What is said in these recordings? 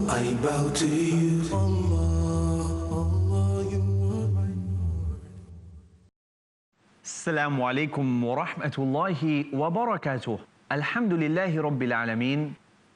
I bow to you, Allah, Allah, you are my Lord. Assalamu alaikum wa rahmatullahi wa barakatuh. Alhamdulillahi rabbil alameen.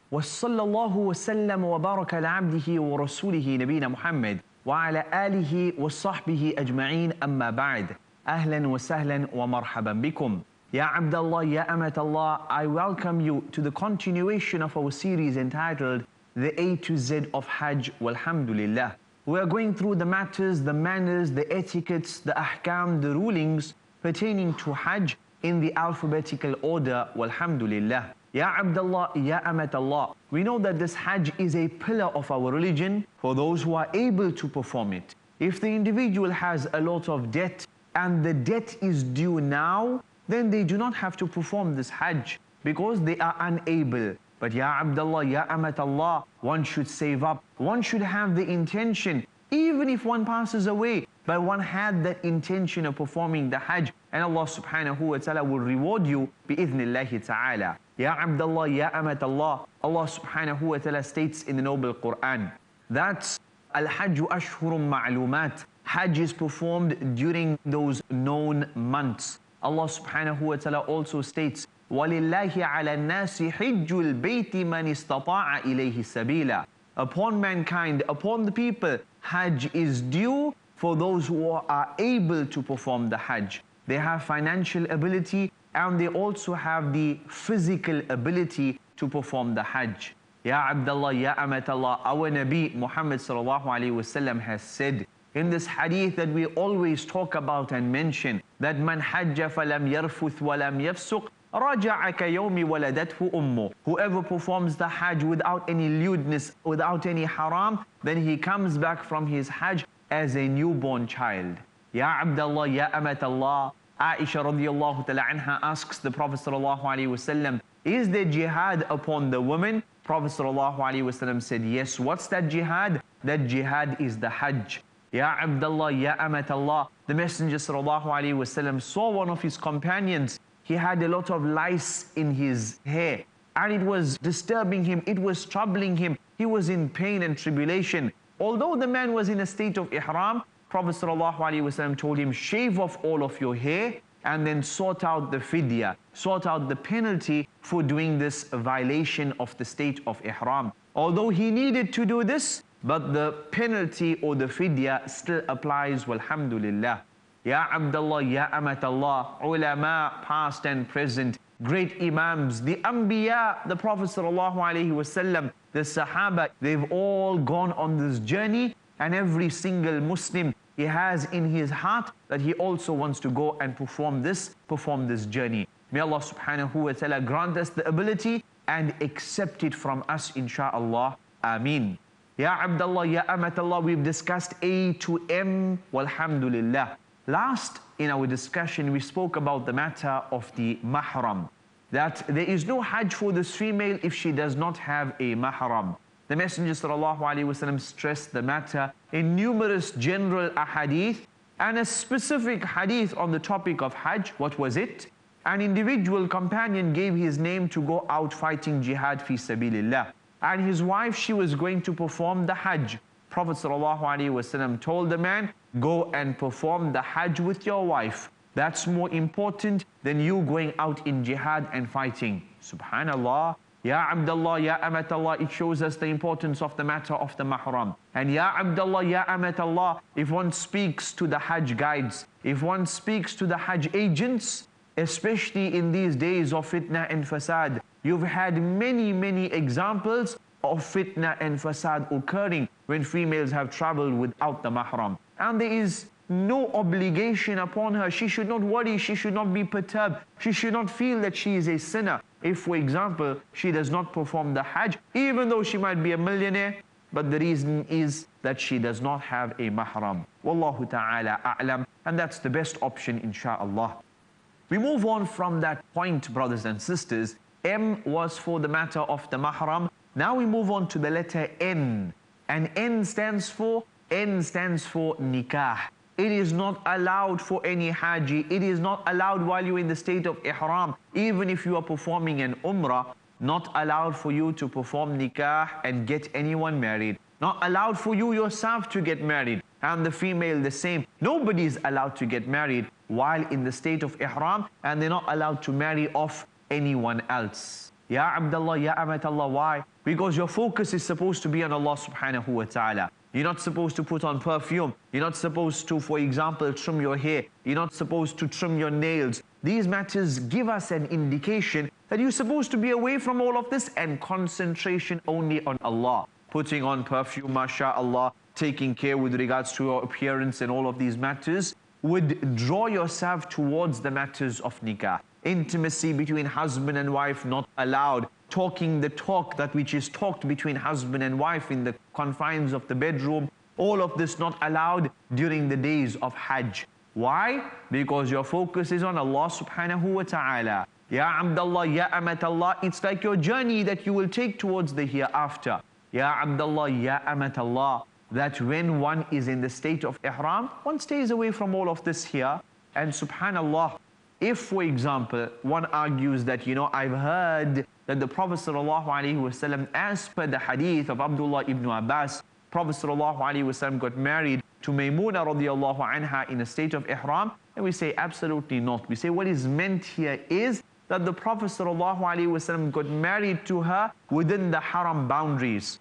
Wa sallallahu wa sallam wa baraka ala abdihi wa rasulihi nabina Muhammad wa ala alihi wa sahbihi ajma'een amma ba'd. Ahlan wa sahlan wa marhaban bikum. Ya Abdallah, Ya Amatallah, I welcome you to the continuation of our series entitled The A to Z of Hajj walhamdulillah. We are going through the matters, the manners, the etiquettes, the ahkam, the rulings pertaining to Hajj in the alphabetical order walhamdulillah. Ya Abdallah, Ya Amatallah, we know that this Hajj is a pillar of our religion for those who are able to perform it. If the individual has a lot of debt and the debt is due now, then they do not have to perform this Hajj because they are unable. But Ya Abdallah, Ya Amatallah, one should save up. One should have the intention, even if one passes away, but one had that intention of performing the Hajj, and Allah subhanahu wa ta'ala will reward you bi-idhnillahi ta'ala. Ya Abdallah, Ya Amatallah, Allah subhanahu wa ta'ala states in the noble Quran that Al-Hajju ashhurum ma'lumat. Hajj is performed during those known months. Allah subhanahu wa ta'ala also states, وَلِلَّهِ عَلَى النَّاسِ حِجُّ الْبَيْتِ مَنِ اسْتَطَاعَ إِلَيْهِ سَبِيلًا. Upon mankind, upon the people, Hajj is due for those who are able to perform the Hajj. They have financial ability and they also have the physical ability to perform the Hajj. Ya Abdallah, Ya Amatallah, our Nabi Muhammad sallallahu alayhi wasallam has said in this hadith that we always talk about and mention, that man hajja falam yarfuth walam yafsuq raja'a kayawmi waladathu ummu. Whoever performs the Hajj without any lewdness, without any haram, then he comes back from his Hajj as a newborn child. Ya Abdallah, Ya Amatallah, Aisha radiallahu ta'ala anha asks the Prophet sallallahu alaihi wasallam, is there jihad upon the women? Prophet sallallahu alaihi wasallam said, yes. What's that jihad? That jihad is the Hajj. Ya Abdallah, Ya Amatallah, the Messenger sallallahu alaihi wasallam saw one of his companions. He had a lot of lice in his hair and it was disturbing him, it was troubling him. He was in pain and tribulation. Although the man was in a state of ihram, Prophet sallallahu alaihi wasallam told him, shave off all of your hair and then sort out the fidya, sort out the penalty for doing this violation of the state of ihram. Although he needed to do this, but the penalty or the fidya still applies, walhamdulillah. Ya Abdallah, Ya Amatallah, ulama, past and present, great imams, the anbiya, the Prophet sallallahu alaihi wasallam, the sahaba, they've all gone on this journey, and every single Muslim, he has in his heart that he also wants to go and perform this journey. May Allah subhanahu wa ta'ala grant us the ability and accept it from us, insha'Allah. Ameen. Ya Abdallah, Ya Amatallah, we've discussed A to M, walhamdulillah. Last in our discussion, we spoke about the matter of the mahram, that there is no Hajj for this female if she does not have a mahram. The Messenger sallallahu alaihi wasallam stressed the matter in numerous general ahadith and a specific hadith on the topic of Hajj. What was it? An individual companion gave his name to go out fighting jihad fi sabilillah, and his wife, she was going to perform the Hajj. Prophet sallallahu alaihi wasallam told the man, go and perform the Hajj with your wife. That's more important than you going out in jihad and fighting. Subhanallah. Ya Abdallah, Ya Amatallah, it shows us the importance of the matter of the mahram. And Ya Abdallah, Ya Amatallah, if one speaks to the Hajj guides, if one speaks to the Hajj agents, especially in these days of fitna and fasad, you've had many examples of fitna and fasad occurring when females have traveled without the mahram. And there is no obligation upon her. She should not worry, she should not be perturbed, she should not feel that she is a sinner if, for example, she does not perform the Hajj, even though she might be a millionaire, but the reason is that she does not have a mahram. Wallahu ta'ala a'lam, and that's the best option, insha'Allah. We move on from that point, brothers and sisters. M was for the matter of the mahram. Now we move on to the letter N, and N stands for nikah. It is not allowed for any haji. It is not allowed while you're in the state of ihram. Even if you are performing an umrah, Not allowed for you to perform nikah and get anyone married. Not allowed for you yourself to get married. And the female the same. Nobody is allowed to get married while in the state of ihram, and they're not allowed to marry off anyone else. Ya Abdullah, Ya Amatallah, why? Because your focus is supposed to be on Allah subhanahu wa ta'ala. You're not supposed to put on perfume. You're not supposed to, for example, trim your hair. You're not supposed to trim your nails. These matters give us an indication that you're supposed to be away from all of this and concentration only on Allah. Putting on perfume, mashallah, taking care with regards to your appearance and all of these matters would draw yourself towards the matters of nikah. Intimacy between husband and wife not allowed. Talking the talk that which is talked between husband and wife in the confines of the bedroom. All of this not allowed during the days of Hajj. Why? Because your focus is on Allah subhanahu wa ta'ala. Ya Abdullah, Ya Amatallah, it's like your journey that you will take towards the hereafter. Ya Abdullah, Ya Amatallah, that when one is in the state of ihram, one stays away from all of this here. And subhanallah, if, for example, one argues that, I've heard that the Prophet ﷺ, as per the hadith of Abdullah ibn Abbas, Prophet ﷺ got married to Maymuna radiallahu anha in a state of ihram, and we say absolutely not. We say what is meant here is that the Prophet ﷺ got married to her within the haram boundaries,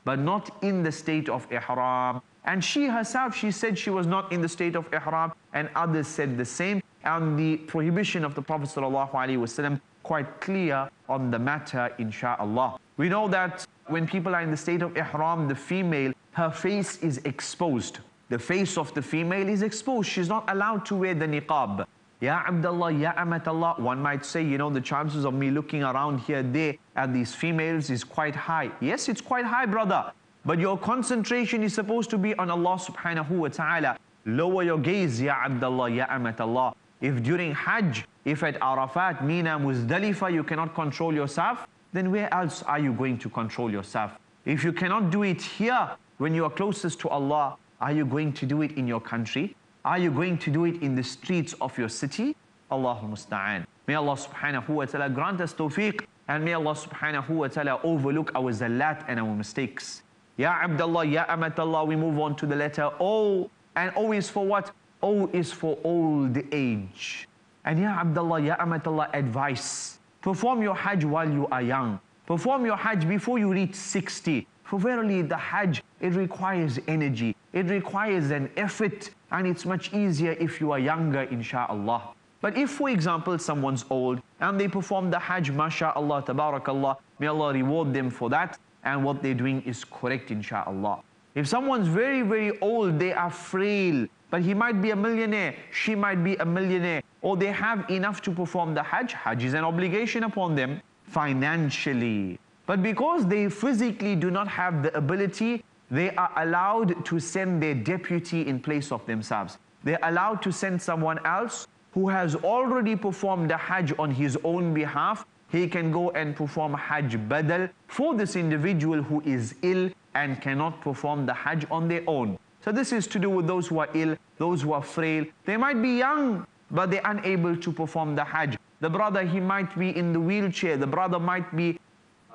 but not in the state of ihram. And she herself, she said she was not in the state of ihram, and others said the same. And the prohibition of the Prophet ﷺ quite clear on the matter, insha'Allah. We know that when people are in the state of ihram, the female, her face is exposed. The face of the female is exposed. She's not allowed to wear the niqab. Ya Abdullah, Ya Amatallah, one might say, the chances of me looking around here, there, at these females is quite high. Yes, it's quite high, brother. But your concentration is supposed to be on Allah subhanahu wa ta'ala. Lower your gaze, Ya Abdullah, Ya Amatallah. If during Hajj, if at Arafat, Mina, Muzdalifah, you cannot control yourself, then where else are you going to control yourself? If you cannot do it here, when you are closest to Allah, are you going to do it in your country? Are you going to do it in the streets of your city? Allahu musta'an. May Allah subhanahu wa ta'ala grant us tawfiq, and may Allah subhanahu wa ta'ala overlook our zallat and our mistakes. Ya Abdullah, Ya Amatallah, we move on to the letter O. And O is for what? O is for old age. And Ya Abdullah, Ya Amatallah, advice. Perform your Hajj while you are young. Perform your Hajj before you reach 60. For verily the Hajj, it requires energy. It requires an effort. And it's much easier if you are younger, insha'Allah. But if, for example, someone's old and they perform the Hajj, masha'Allah, tabarakallah, may Allah reward them for that. And what they're doing is correct, insha'Allah. If someone's very, very old, they are frail, but he might be a millionaire, she might be a millionaire, or they have enough to perform the Hajj. Hajj is an obligation upon them financially. But because they physically do not have the ability, they are allowed to send their deputy in place of themselves. They're allowed to send someone else who has already performed the Hajj on his own behalf. He can go and perform Hajj Badal for this individual who is ill and cannot perform the Hajj on their own. So this is to do with those who are ill, those who are frail. They might be young, but they're unable to perform the Hajj. The brother, he might be in the wheelchair. The brother might be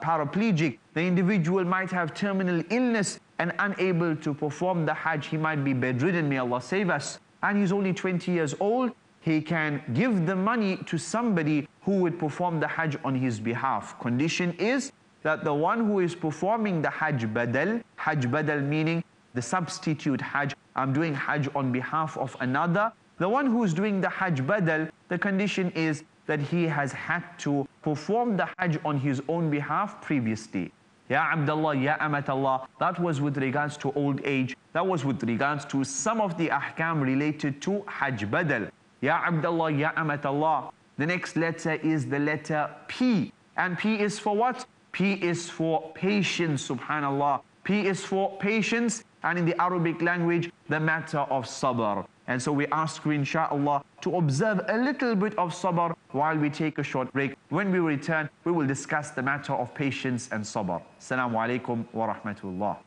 paraplegic. The individual might have terminal illness and unable to perform the Hajj. He might be bedridden, may Allah save us. And he's only 20 years old. He can give the money to somebody who would perform the Hajj on his behalf. Condition is that the one who is performing the Hajj Badal meaning the substitute Hajj, I'm doing Hajj on behalf of another. The one who is doing the Hajj Badal, the condition is that he has had to perform the Hajj on his own behalf previously. Ya Abdullah, Ya Amatallah, that was with regards to old age. That was with regards to some of the ahkam related to Hajj Badal. Ya Abdullah, Ya Amatallah. The next letter is the letter P. And P is for what? P is for patience, subhanallah. P is for patience, and in the Arabic language, the matter of sabr. And so we ask you, insha'Allah, to observe a little bit of sabr while we take a short break. When we return, we will discuss the matter of patience and sabr. Assalamu alaikum wa rahmatullah.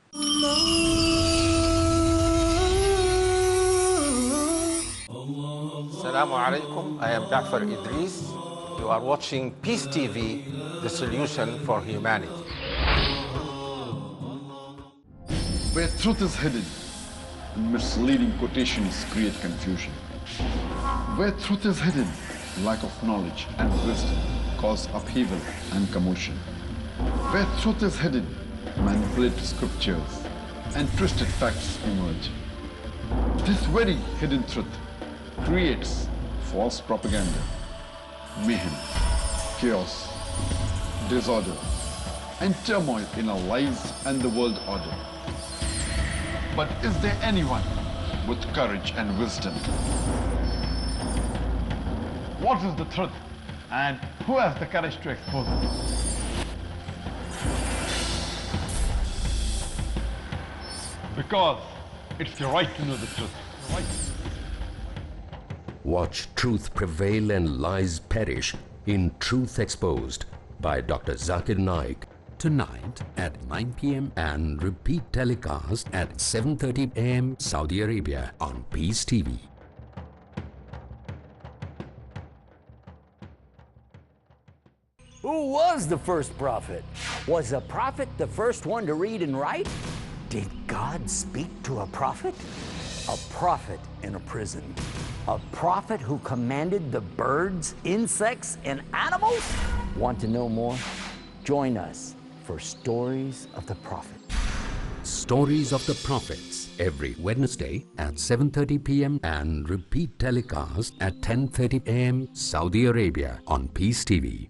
Assalamu alaikum. I am Ja'far Idris, You are watching Peace TV, the solution for humanity. Where truth is hidden, misleading quotations create confusion. Where truth is hidden, lack of knowledge and wisdom cause upheaval and commotion. Where truth is hidden, manipulated scriptures and twisted facts emerge. This very hidden truth creates false propaganda, mayhem, chaos, disorder, and turmoil in our lives and the world order. But is there anyone with courage and wisdom? What is the truth, and who has the courage to expose it? Because it's your right to know the truth. Right. Watch truth prevail and lies perish in Truth Exposed by Dr. Zakir Naik. Tonight at 9 p.m. and repeat telecast at 7:30 a.m. Saudi Arabia on Peace TV. Who was the first prophet? Was a prophet the first one to read and write? Did God speak to a prophet? A prophet in a prison. A prophet who commanded the birds, insects, and animals? Want to know more? Join us for Stories of the Prophet. Stories of the Prophets every Wednesday at 7:30 p.m. and repeat telecast at 10:30 a.m. Saudi Arabia on Peace TV.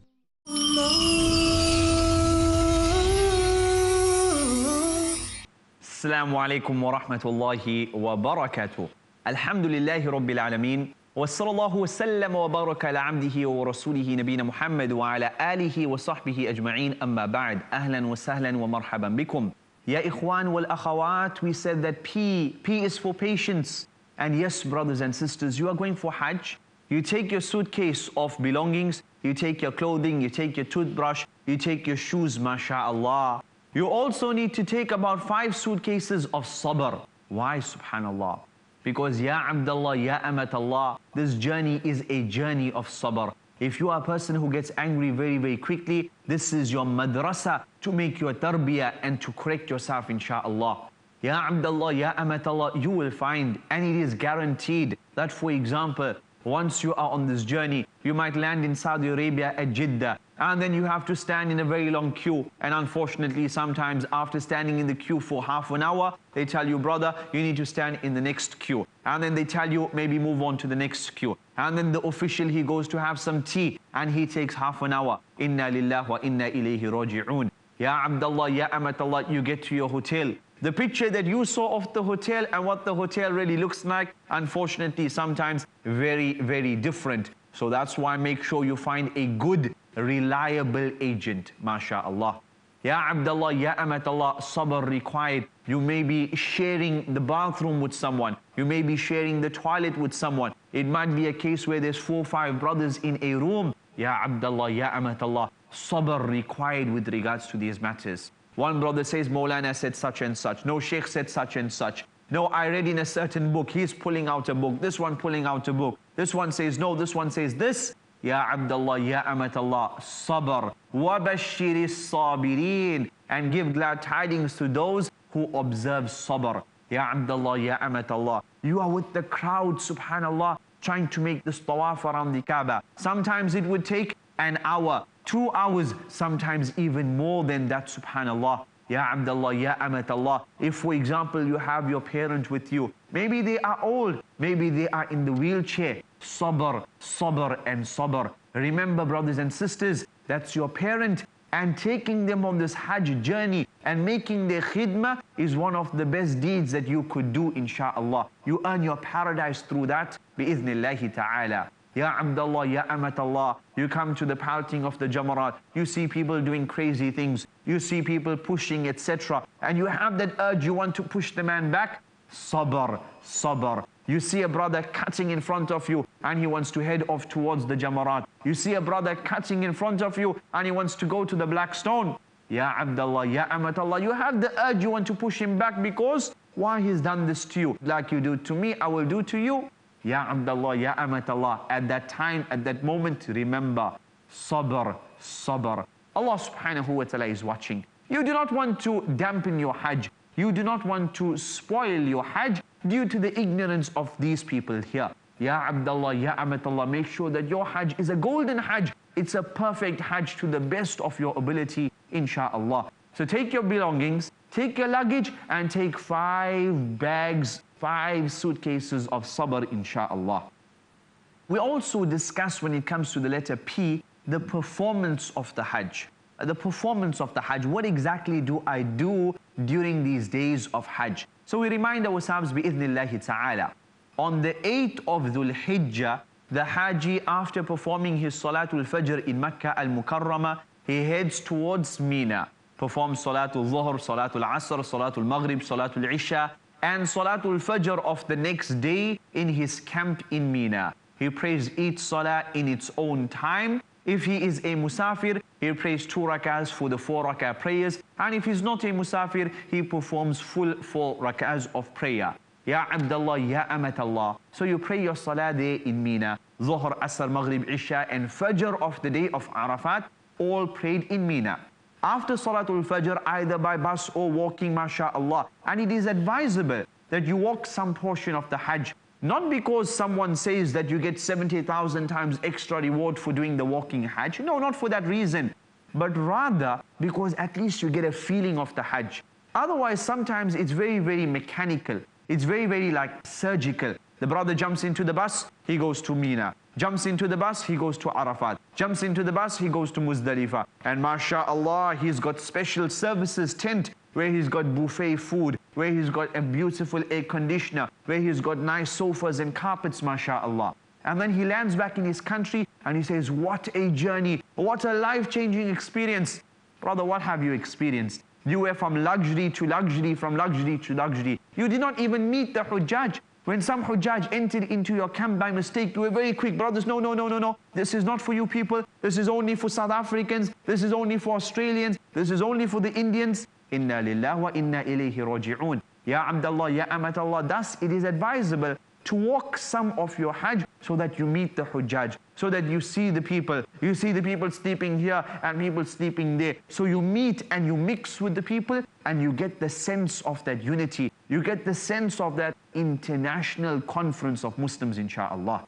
Assalamu alaikum wa rahmatullahi wa barakatuh. Alhamdulillahi rabbil alameen. Wa sallallahu wa sallam wa baraka ala abdihi wa rasulihi nabina Muhammad wa ala alihi wa sahbihi ajma'een, amma ba'd. Ahlan wa sahlan wa marhaban bikum. Ya ikhwan wal akhawat, we said that P is for patience. And yes, brothers and sisters, you are going for Hajj. You take your suitcase of belongings, you take your clothing, you take your toothbrush, you take your shoes, masha'Allah. You also need to take about 5 suitcases of sabr. Why, subhanallah? Because ya Abdullah, ya Amatallah, this journey is a journey of sabr. If you are a person who gets angry very, very quickly, this is your madrasa to make your tarbiyah and to correct yourself, insha'Allah. Ya Abdullah, ya Amatallah, you will find, and it is guaranteed, that for example, once you are on this journey, you might land in Saudi Arabia at Jeddah, and then you have to stand in a very long queue. And unfortunately, sometimes after standing in the queue for half an hour, they tell you, brother, you need to stand in the next queue. And then they tell you, maybe move on to the next queue. And then the official, he goes to have some tea, and he takes half an hour. Inna lillahi wa inna ilayhi raji'un. Ya Abdullah, ya Amatallah, you get to your hotel. The picture that you saw of the hotel and what the hotel really looks like, unfortunately, sometimes very, very different. So that's why make sure you find a good, reliable agent, masha'Allah. Ya Abdullah, ya Amatallah, sabr required. You may be sharing the bathroom with someone. You may be sharing the toilet with someone. It might be a case where there's 4 or 5 brothers in a room. Ya Abdullah, ya Amatallah, sabr required with regards to these matters. One brother says, Maulana said such and such. No, Sheikh said such and such. No, I read in a certain book. He's pulling out a book. This one pulling out a book. This one says no. This one says this. Ya Abdullah, ya Amatallah, sabr. Wa bashiris sabirin. And give glad tidings to those who observe sabr. Ya Abdullah, ya Amatallah. You are with the crowd, subhanallah, trying to make this tawaf around the Kaaba. Sometimes it would take an hour, 2 hours, sometimes even more than that, subhanallah. Ya Abdullah, ya Amatallah. If, for example, you have your parent with you, maybe they are old, maybe they are in the wheelchair. Sabr, sabr, and sabr. Remember, brothers and sisters, that's your parent, and taking them on this Hajj journey and making their khidmah is one of the best deeds that you could do, insha'Allah. You earn your paradise through that, bi'idhnillahi ta'ala. Ya Abdullah, ya Amatallah, you come to the pelting of the Jamarat, you see people doing crazy things, you see people pushing, etc. And you have that urge, you want to push the man back. Sabr, sabr. You see a brother cutting in front of you and he wants to head off towards the Jamarat. You see a brother cutting in front of you and he wants to go to the black stone. Ya Abdullah, ya Amatallah, you have the urge, you want to push him back because why he's done this to you? Like you do to me, I will do to you. Ya Abdullah, ya Amatallah, at that time, at that moment, remember, sabr, sabr. Allah subhanahu wa ta'ala is watching. You do not want to dampen your Hajj. You do not want to spoil your Hajj due to the ignorance of these people here. Ya Abdullah, Ya Amatallah, make sure that your Hajj is a golden Hajj. It's a perfect Hajj to the best of your ability, inshaAllah. So take your belongings, take your luggage, and take 5 bags, 5 suitcases of sabr, inshaAllah. We also discuss, when it comes to the letter P, the performance of the Hajj. The performance of the Hajj. What exactly do I do during these days of Hajj? So we remind ourselves, bi'idhnillahi ta'ala, on the 8th of Dhul Hijjah, the Haji, after performing his Salatul Fajr in Makkah al-Mukarramah, he heads towards Mina, performs Salatul Dhuhr, Salatul Asr, Salatul Maghrib, Salatul Isha, and Salatul Fajr of the next day in his camp in Mina. He prays each Salah in its own time. If he is a Musafir, he prays 2 rakahs for the 4 rakah prayers. And if he's not a Musafir, he performs full 4 rakahs of prayer. Ya Abdullah, Ya Amatallah. So you pray your Salah there in Mina. Dhuhr, Asr, Maghrib, Isha, and Fajr of the day of Arafat, all prayed in Mina. After Salatul Fajr, either by bus or walking, mashaAllah. And it is advisable that you walk some portion of the Hajj. Not because someone says that you get 70,000 times extra reward for doing the walking Hajj. No, not for that reason. But rather because at least you get a feeling of the Hajj. Otherwise, sometimes it's very, very mechanical. It's very, very like surgical. The brother jumps into the bus, he goes to Mina. Jumps into the bus, he goes to Arafat. Jumps into the bus, he goes to Muzdalifah. And mashallah, he's got special services tent where he's got buffet food, where he's got a beautiful air conditioner, where he's got nice sofas and carpets, mashallah. And then he lands back in his country and he says, what a journey, what a life-changing experience. Brother, what have you experienced? You were from luxury to luxury, from luxury to luxury. You did not even meet the Hujjaj. When some Hujjaj entered into your camp by mistake, you were very quick. Brothers, no, no, no, no, no. This is not for you people. This is only for South Africans. This is only for Australians. This is only for the Indians. Inna lillah wa inna ilayhi raji'un. Ya Abdullah, Ya Amatallah. Thus, it is advisable to walk some of your Hajj so that you meet the Hujjaj, so that you see the people. You see the people sleeping here and people sleeping there. So you meet and you mix with the people and you get the sense of that unity. You get the sense of that international conference of Muslims, inshaAllah.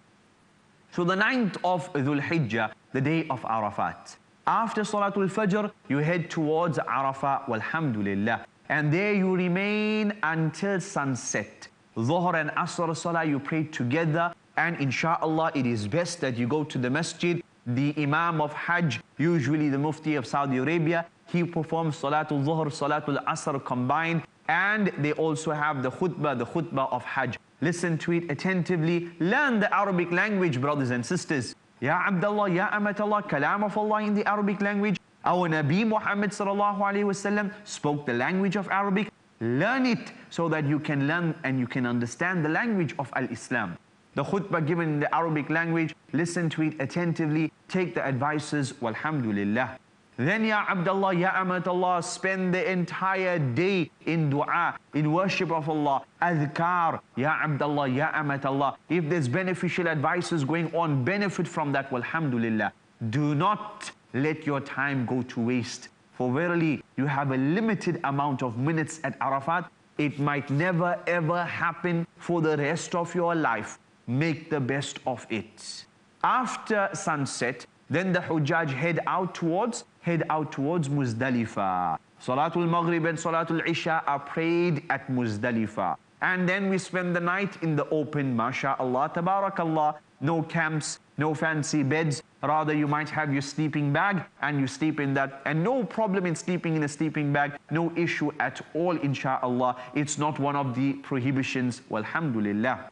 So the 9th of Dhul Hijjah, the day of Arafat. After Salatul Fajr, you head towards Arafah, walhamdulillah. And there you remain until sunset. Dhuhr and Asr Salah you pray together, and inshaAllah it is best that you go to the masjid. The Imam of Hajj, usually the Mufti of Saudi Arabia, he performs Salatul Dhuhr, Salatul Asr combined, and they also have the khutbah of Hajj. Listen to it attentively. Learn the Arabic language, brothers and sisters. Ya Abdullah, Ya Amatallah, kalam of Allah in the Arabic language. Our Nabi Muhammad sallallahu alaihi wasallam spoke the language of Arabic. Learn it so that you can learn and you can understand the language of Al-Islam. The khutbah given in the Arabic language, listen to it attentively, take the advices, walhamdulillah. Then Ya Abdullah, Ya Amatallah, spend the entire day in dua, in worship of Allah, adhkar, Ya Abdullah, Ya Amatallah. If there's beneficial advices going on, benefit from that, walhamdulillah. Do not let your time go to waste. For verily, you have a limited amount of minutes at Arafat. It might never ever happen for the rest of your life. Make the best of it. After sunset, then the Hujjaj head out towards Muzdalifah. Salatul Maghrib and Salatul Isha are prayed at Muzdalifah. And then we spend the night in the open, mashallah, tabarakallah. No camps, no fancy beds. Rather, you might have your sleeping bag and you sleep in that. And no problem in sleeping in a sleeping bag. No issue at all, inshaAllah. It's not one of the prohibitions. Walhamdulillah.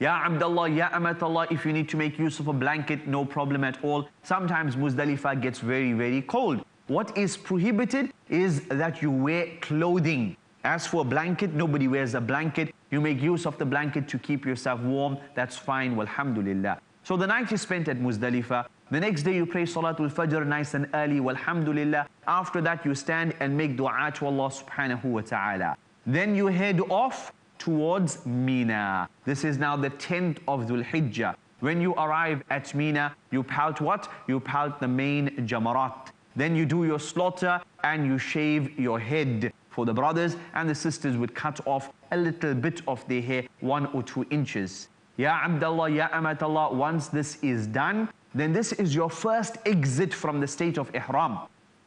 Ya Abdullah, Ya Amatallah, if you need to make use of a blanket, no problem at all. Sometimes Muzdalifah gets very, very cold. What is prohibited is that you wear clothing. As for a blanket, nobody wears a blanket. You make use of the blanket to keep yourself warm. That's fine, walhamdulillah. So the night is spent at Muzdalifah. The next day you pray Salatul Fajr nice and early, walhamdulillah. After that you stand and make dua to Allah subhanahu wa ta'ala. Then you head off towards Mina. This is now the 10th of Dhul Hijjah. When you arrive at Mina, you pelt what? You pelt the main jamarat. Then you do your slaughter and you shave your head. For the brothers and the sisters would cut off a little bit of their hair, 1 or 2 inches. Ya Abdullah, Ya Amatallah, once this is done, then this is your first exit from the state of ihram.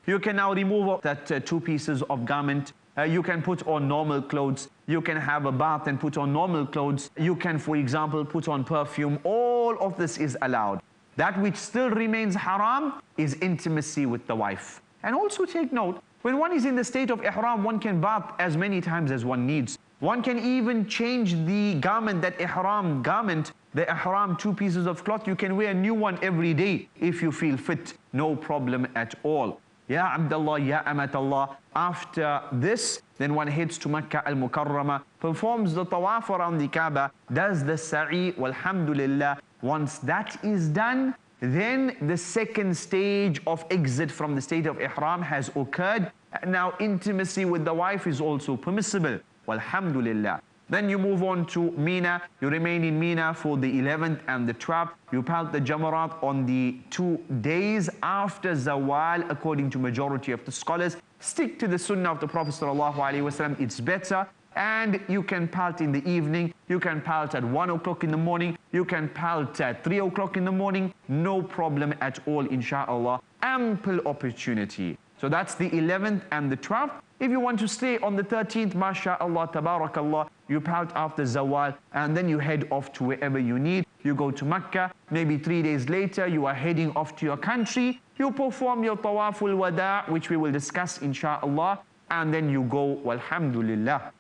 You can now remove that 2 pieces of garment. You can put on normal clothes. You can have a bath and put on normal clothes. You can, for example, put on perfume. All of this is allowed. That which still remains haram is intimacy with the wife. And also take note, when one is in the state of ihram, one can bath as many times as one needs. One can even change the garment, that ihram garment, the ihram 2 pieces of cloth. You can wear a new one every day if you feel fit. No problem at all. Ya Abdullah, Ya Amatallah. After this, then one heads to Makkah al-Mukarramah, performs the tawaf around the Kaaba, does the sa'i, walhamdulillah. Once that is done, then the second stage of exit from the state of ihram has occurred. Now intimacy with the wife is also permissible. Walhamdulillah. Then you move on to Mina. You remain in Mina for the 11th and the 12th. You pelt the Jamarat on the 2 days after Zawal, according to majority of the scholars. Stick to the Sunnah of the Prophet ﷺ. It's better. And you can pelt in the evening. You can pelt at 1 o'clock in the morning. You can pelt at 3 o'clock in the morning. No problem at all, inshallah. Ample opportunity. So that's the 11th and the 12th. If you want to stay on the 13th, mashallah, tabarakallah, you pelt after Zawal and then you head off to wherever you need. You go to Mecca, maybe 3 days later, you are heading off to your country. You perform your tawaful wada', which we will discuss inshallah, and then you go, walhamdulillah.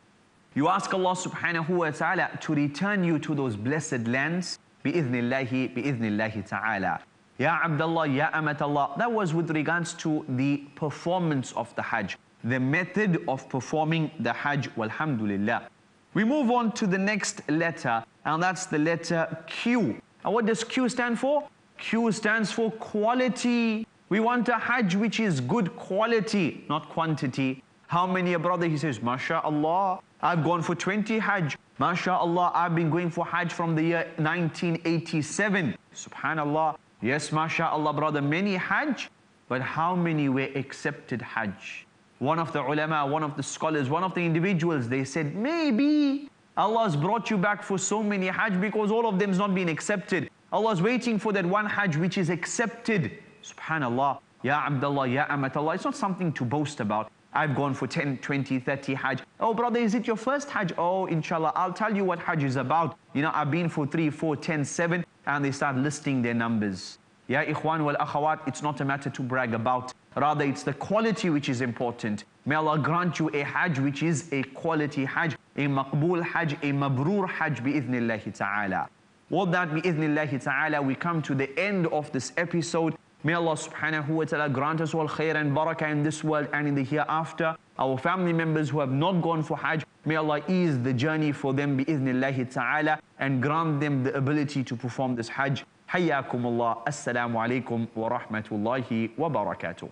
You ask Allah subhanahu wa ta'ala to return you to those blessed lands, bi'idhnillahi ta'ala. Ya Abdullah, Ya Amatallah. That was with regards to the performance of the Hajj, the method of performing the Hajj, walhamdulillah. We move on to the next letter, and that's the letter Q. And what does Q stand for? Q stands for quality. We want a Hajj which is good quality, not quantity. How many a brother, he says, MashaAllah, I've gone for 20 Hajj. MashaAllah, I've been going for Hajj from the year 1987. Subhanallah. Yes, MashaAllah, brother, many Hajj, but how many were accepted Hajj? One of the ulama, one of the scholars, one of the individuals, they said, maybe Allah's brought you back for so many Hajj because all of them has not been accepted. Allah's waiting for that one Hajj which is accepted. Subhanallah. Ya Abdullah, Ya Amatallah. It's not something to boast about. I've gone for 10, 20, 30 Hajj. Oh, brother, is it your first Hajj? Oh, inshallah, I'll tell you what Hajj is about. You know, I've been for 3, 4, 10, 7, and they start listing their numbers. Ya Ikhwan wal Akhawat, it's not a matter to brag about. Rather, it's the quality which is important. May Allah grant you a Hajj which is a quality Hajj, a maqbool Hajj, a mabrur Hajj, bi'idhnillahi ta'ala. With that, bi'idhnillahi ta'ala, we come to the end of this episode. May Allah subhanahu wa ta'ala grant us all khair and barakah in this world and in the hereafter. Our family members who have not gone for Hajj, may Allah ease the journey for them bi'idhnillahi ta'ala and grant them the ability to perform this Hajj. Hayyakum Allah. Assalamu alaikum wa rahmatullahi wa barakatuh.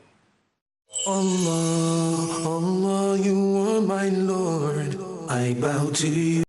Allah, Allah, you are my Lord. I bow to you.